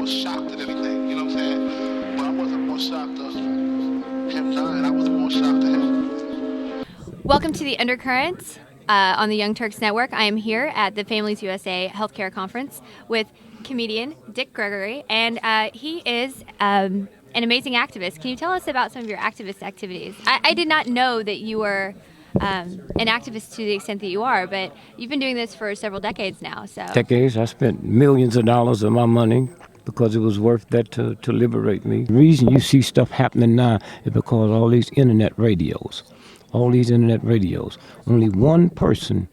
more shocked than anything. You know what I'm saying? But I wasn't more shocked of him dying. I was more shocked at him. Welcome to the Undercurrents on the Young Turks Network. I am here at the Families USA Healthcare Conference with comedian Dick Gregory, and he is an amazing activist. Can you tell us about some of your activist activities? I did not know that you were an activist to the extent that you are, but you've been doing this for several decades now. Decades. I spent millions of dollars of my money because it was worth that to liberate me. The reason you see stuff happening now is because all these internet radios. Only one person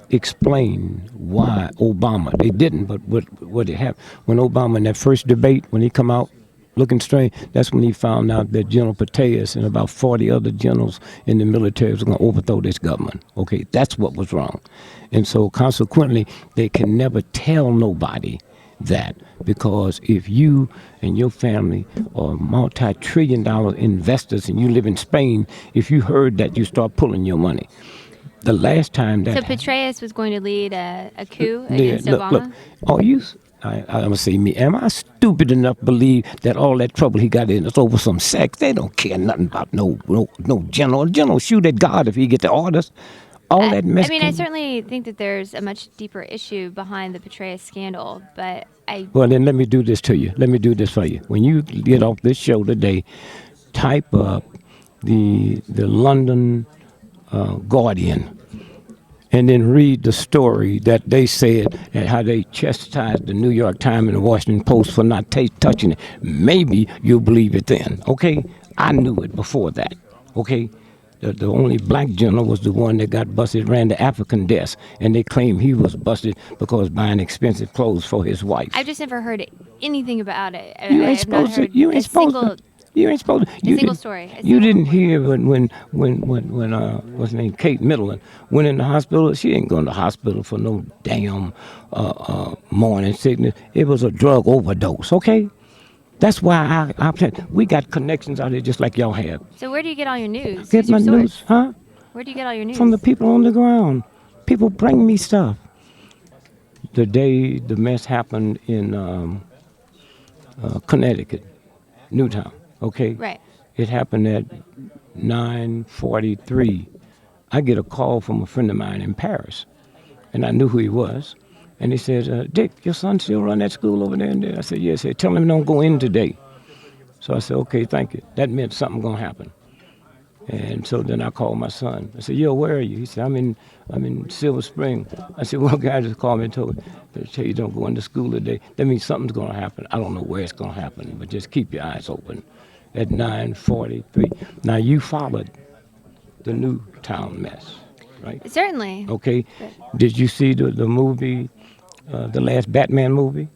explained why Obama. They didn't, but what it happened when Obama in that first debate, when he come out looking strange, that's when he found out that General Petraeus and about 40 other generals in the military was going to overthrow this government. Okay, that's what was wrong. And so consequently, they can never tell nobody that, because if you and your family are multi-trillion-dollar investors and you live in Spain, if you heard that, you start pulling your money. The last time that... So Petraeus was going to lead a coup against Obama? Look, I'm going to say me. Am I stupid enough to believe that all that trouble he got in is over some sex? They don't care nothing about no general. The general shoot at God if he get the orders. All that mess. I mean, I certainly think that there's a much deeper issue behind the Petraeus scandal, but Well, then let me do this to you. Let me do this for you. When you get off this show today, type up the London Guardian, and then read the story that they said and how they chastised the New York Times and the Washington Post for not touching it. Maybe you'll believe it then, okay? I knew it before that, okay? The only black general was the one that got busted, ran the African desk, and they claim he was busted because buying expensive clothes for his wife. I've just never heard anything about it. You ain't supposed to. You ain't supposed to. You ain't supposed to. A single story. You didn't hear when what's her name, Kate Middleton went in the hospital. She ain't going to the hospital for no damn morning sickness. It was a drug overdose. Okay. That's why we got connections out here just like y'all have. So where do you get all your news? Get my news, huh? Where do you get all your news? From the people on the ground. People bring me stuff. The day the mess happened in Connecticut, Newtown, okay? Right. It happened at 9:43. I get a call from a friend of mine in Paris, and I knew who he was. And he said, Dick, your son still run that school over there and there? I said, yes. He said, tell him don't go in today. So I said, okay, thank you. That meant something going to happen. And so then I called my son. I said, yo, where are you? He said, I'm in Silver Spring. I said, well, guy just called me and told me, they tell you don't go into school today. That means something's going to happen. I don't know where it's going to happen, but just keep your eyes open. At 9:43. Now, you followed the Newtown mess, right? Certainly. Okay. Did you see the movie, the last Batman movie?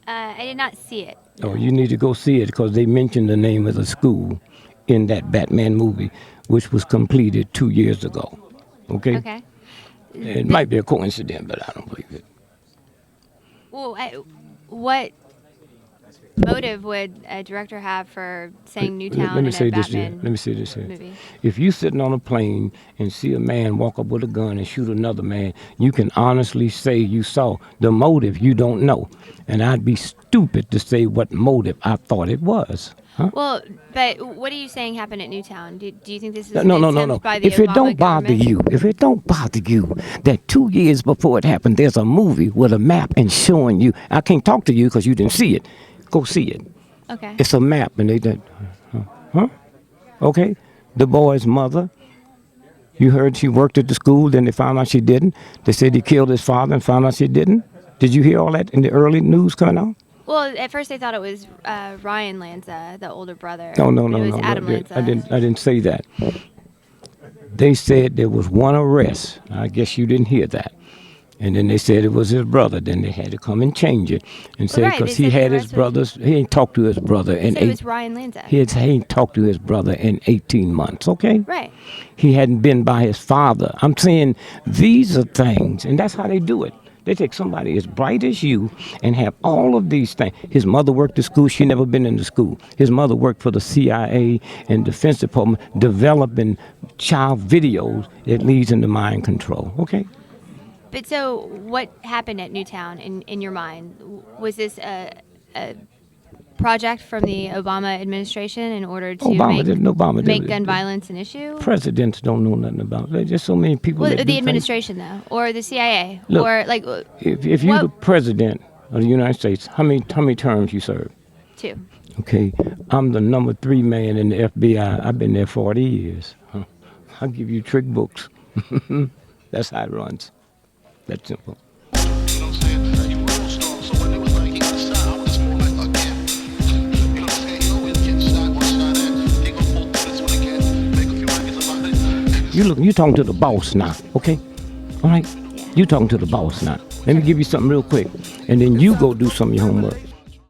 I did not see it. Oh, you need to go see it because they mentioned the name of the school in that Batman movie, which was completed 2 years ago. Okay? Okay. It might be a coincidence, but I don't believe it. Well, what motive would a director have for saying Newtown in a Batman Let me say this here. movie? If you're sitting on a plane and see a man walk up with a gun and shoot another man, you can honestly say you saw. The motive you don't know. And I'd be stupid to say what motive I thought it was. Huh? Well, but what are you saying happened at Newtown? Do you think this is No. by the If it Obama don't bother government? you, that 2 years before it happened, there's a movie with a map and showing you. I can't talk to you because you didn't see it. Go see it. Okay. It's a map, and they did. Huh? Okay. The boy's mother. You heard she worked at the school, then they found out she didn't. They said he killed his father and found out she didn't. Did you hear all that in the early news coming out? Well, at first they thought it was Ryan Lanza, the older brother. No. It was Adam Lanza. I didn't say that. They said there was one arrest. I guess you didn't hear that. And then they said it was his brother. Then they had to come and change it and say because he had his brothers. He ain't talked to his brother in it was Ryan Lanza. He ain't talked to his brother in 18 months. Okay. Right. He hadn't been by his father. I'm saying these are things, and that's how they do it. They take somebody as bright as you and have all of these things. His mother worked at school. She never been in the school. His mother worked for the CIA and Defense Department developing child videos that leads into mind control. Okay. But so what happened at Newtown in your mind? Was this a project from the Obama administration in order to Obama make gun violence an issue? Presidents don't know nothing about it. There's just so many people. Well, that the do administration, though, or the CIA, Look, or like if you're the president of the United States, how many terms you serve? 2. Okay, I'm the number 3 man in the FBI. I've been there 40 years. I'll give you trick books. That's how it runs. That's simple. You know what I'm saying? You were real strong. So when it was like he got shot, I was just more like, again. You know what I'm saying? He always getting shot, one shot at. He gonna pull through this one again. Make a few records about it. You talking to the boss now, okay? All right? You talking to the boss now. Let me give you something real quick. And then you go do some of your homework.